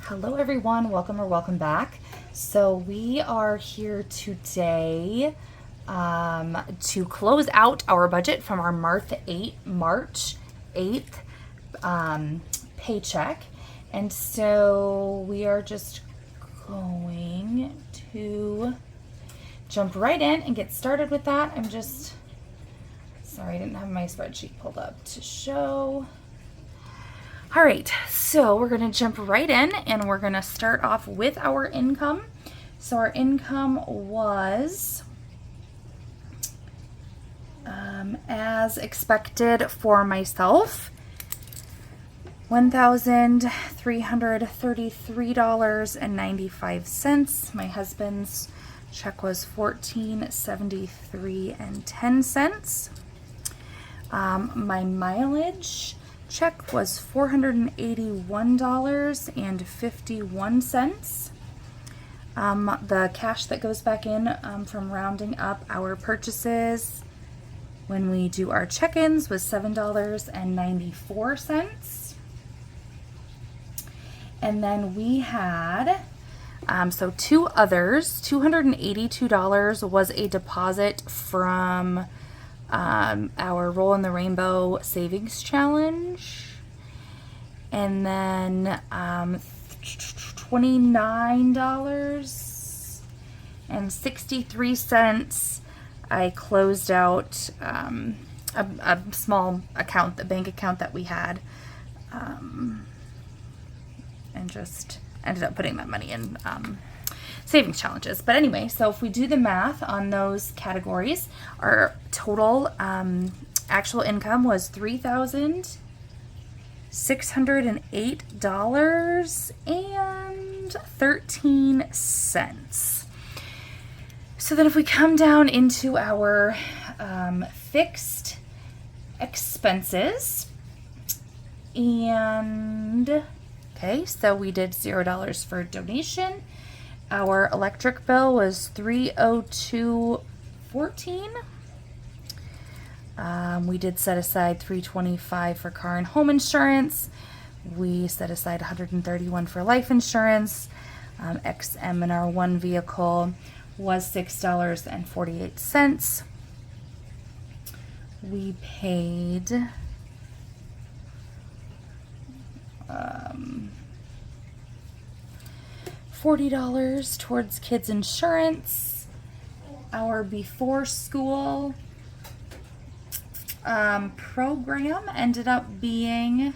Hello everyone, welcome or welcome back. So we are here today to close out our budget from our March 8th paycheck. And so we are just going to jump right in and get started with that. I'm just, sorry, I didn't have my spreadsheet pulled up to show. All right, so we're going to jump right in and we're going to start off with our income. So our income was, as expected for myself, $1,333.95. My husband's check was $14.73.10. My mileage check was $481.51. The cash that goes back in from rounding up our purchases when we do our check-ins was $7.94. And then we had, so two others, $282 was a deposit from our Roll in the Rainbow Savings Challenge. And then $29.63 I closed out a small account, the bank account that we had, and just ended up putting that money in savings challenges. But anyway, so if we do the math on those categories, our total actual income was $3,608.13. So then if we come down into our fixed expenses, and okay, so we did $0 for donation. Our electric bill was $302.14. We did set aside $325 for car and home insurance. We set aside $131 for life insurance. XM in our one vehicle was $6.48. We paid $40 towards kids insurance. Our before school program ended up being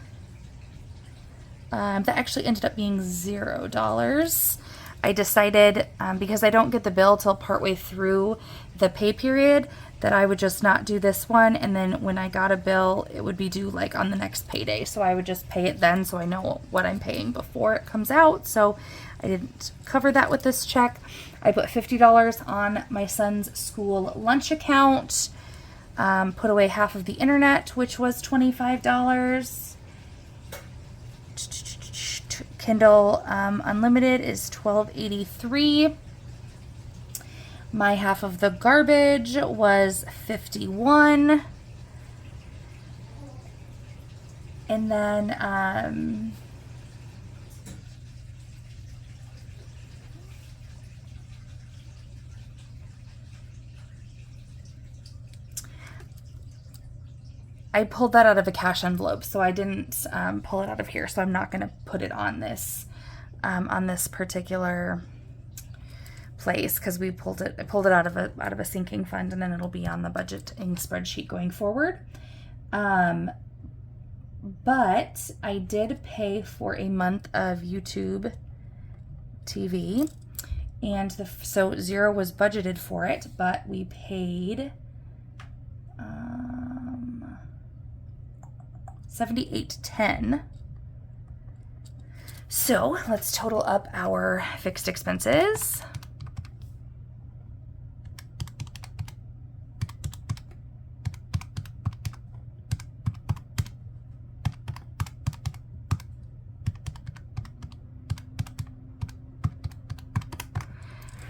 that actually ended up being $0. I decided because I don't get the bill till partway through the pay period that I would just not do this one, and then when I got a bill it would be due like on the next payday, so I would just pay it then so I know what I'm paying before it comes out. So I didn't cover that with this check. I put $50 on my son's school lunch account, put away half of the internet, which was $25. Kindle Unlimited is $12.83. My half of the garbage was $51. And then I pulled that out of a cash envelope, so I didn't pull it out of here, so I'm not going to put it on this particular place because I pulled it out of a sinking fund, and then it'll be on the budgeting spreadsheet going forward. But I did pay for a month of YouTube TV, and so $0 was budgeted for it, but we paid $78.10. So let's total up our fixed expenses.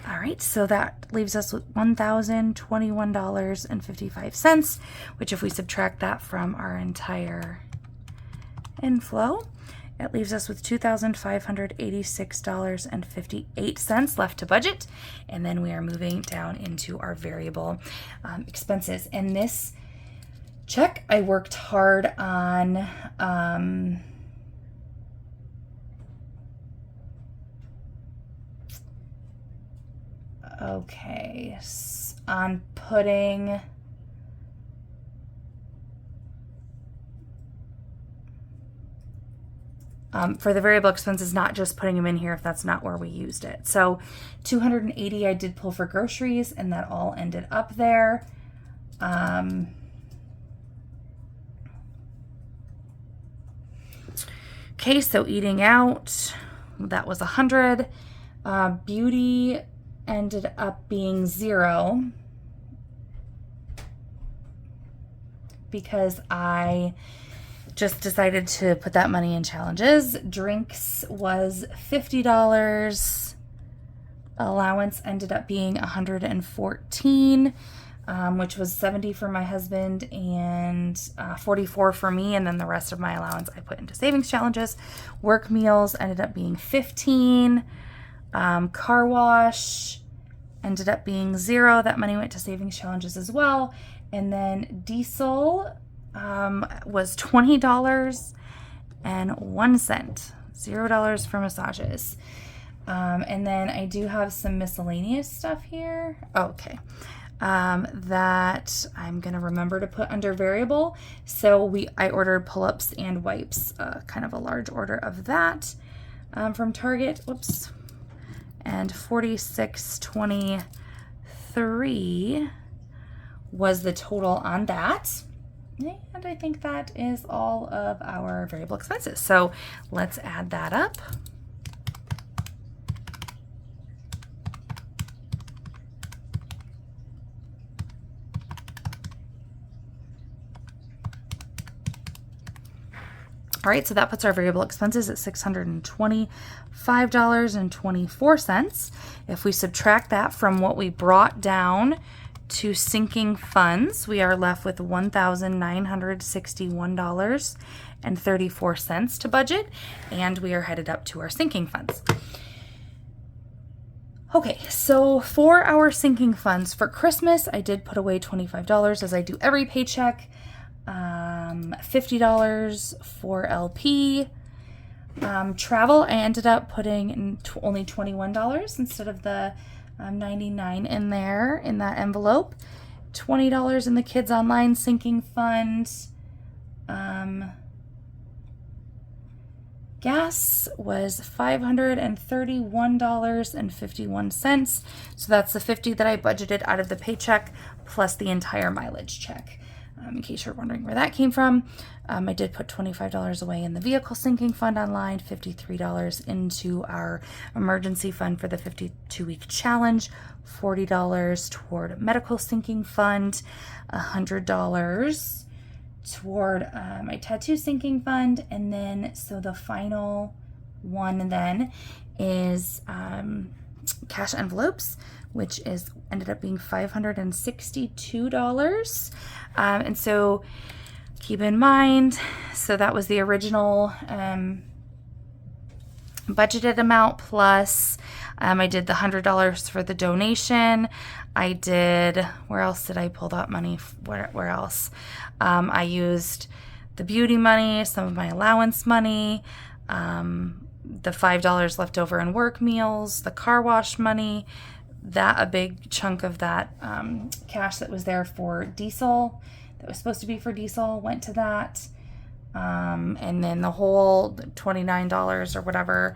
All right, so that leaves us with $1,021.55, which if we subtract that from our entire inflow, It leaves us with $2,586.58 left to budget. And then we are moving down into our variable expenses. And this check, I worked hard on on putting for the variable expenses, not just putting them in here if that's not where we used it. So 280 I did pull for groceries, and that all ended up there. Okay, so eating out, that was 100. Beauty ended up being 0 because I just decided to put that money in challenges. Drinks was $50. Allowance ended up being 114, which was 70 for my husband and 44 for me. And then the rest of my allowance I put into savings challenges. Work meals ended up being 15. Car wash ended up being 0. That money went to savings challenges as well. And then diesel was $20.01. $0 for massages. And then I do have some miscellaneous stuff here. Okay. That I'm going to remember to put under variable. So I ordered pull-ups and wipes, kind of a large order of that, from Target. Whoops. And $46.23 was the total on that. And I think that is all of our variable expenses. So let's add that up. All right, so that puts our variable expenses at $625.24. If we subtract that from what we brought down to sinking funds, we are left with $1,961.34 to budget, and we are headed up to our sinking funds. Okay, so for our sinking funds for Christmas, I did put away $25 as I do every paycheck. $50 for LP. Travel, I ended up putting in only $21 instead of the $99 in there in that envelope. $20 in the kids online sinking fund. Gas was $531.51. So that's the $50 that I budgeted out of the paycheck plus the entire mileage check. In case you're wondering where that came from, I did put $25 away in the vehicle sinking fund online, $53 into our emergency fund for the 52-week challenge, $40 toward medical sinking fund, $100 toward my tattoo sinking fund, and then so the final one then is cash envelopes, which ended up being $562. And so keep in mind, so that was the original budgeted amount plus I did the $100 for the donation. I did, where else did I pull that money? Where else? I used the beauty money, some of my allowance money, the $5 left over in work meals, the car wash money, that a big chunk of that cash that was there for diesel, that was supposed to be for diesel, went to that. And then the whole $29 or whatever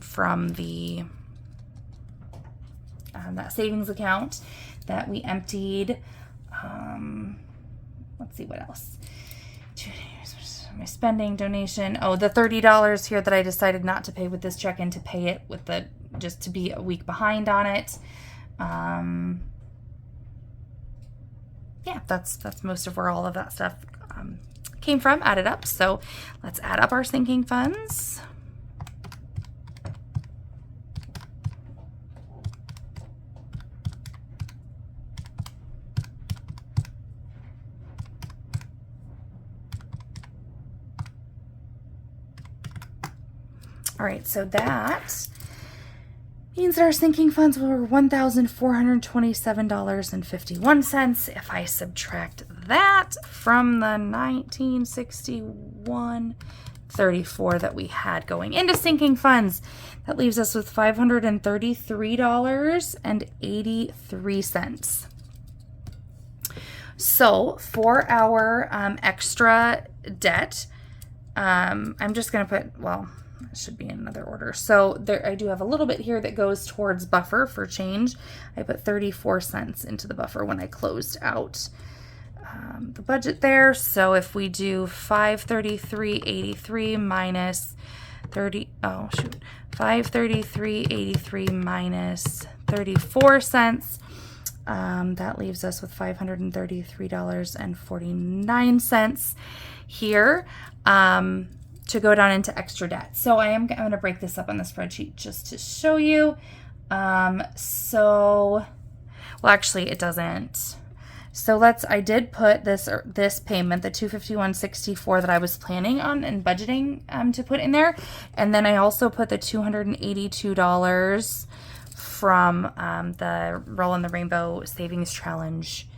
from the that savings account that we emptied. Let's see what else. My spending, donation. Oh, the $30 here that I decided not to pay with this check-in, to pay it with the, just to be a week behind on it. Yeah, that's most of where all of that stuff came from, added up. So let's add up our sinking funds. All right, so that means that our sinking funds were $1,427.51. If I subtract that from the $1961.34 that we had going into sinking funds, that leaves us with $533.83. So for our extra debt, I'm just going to put, well, it should be in another order. So there, I do have a little bit here that goes towards buffer for change. I put 34 cents into the buffer when I closed out the budget there. So if we do 533.83 minus 533.83 minus 34 cents, that leaves us with $533.49 here to go down into extra debt. So I'm going to break this up on the spreadsheet just to show you. Well, actually it doesn't. So I did put this payment, the $251.64 that I was planning on and budgeting to put in there. And then I also put the $282 from the Roll in the Rainbow Savings Challenge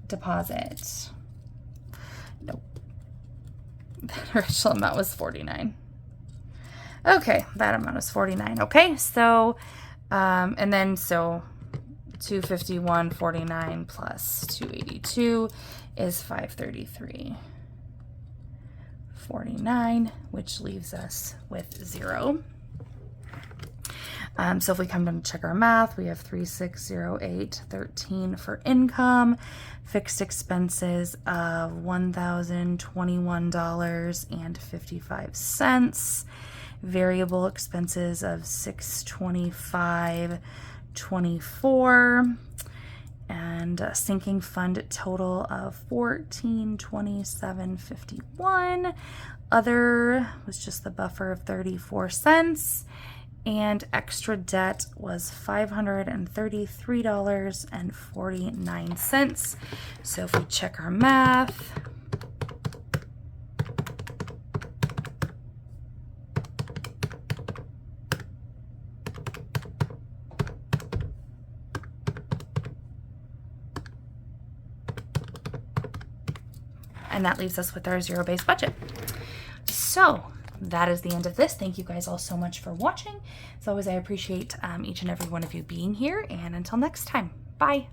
deposit. Nope. That original amount was $49. Okay, that amount is $49. Okay, so and then so $251.49 plus $282 is $533.49, which leaves us with $0. So if we come down to check our math, we have $3,608.13 for income, fixed expenses of $1,021.55, variable expenses of $625.24, and a sinking fund total of $1427.51. Other was just the buffer of 34 cents. And extra debt was $533.49. So if we check our math, and that leaves us with our zero-based budget. So that is the end of this. Thank you guys all so much for watching. As always, I appreciate each and every one of you being here. And until next time, bye.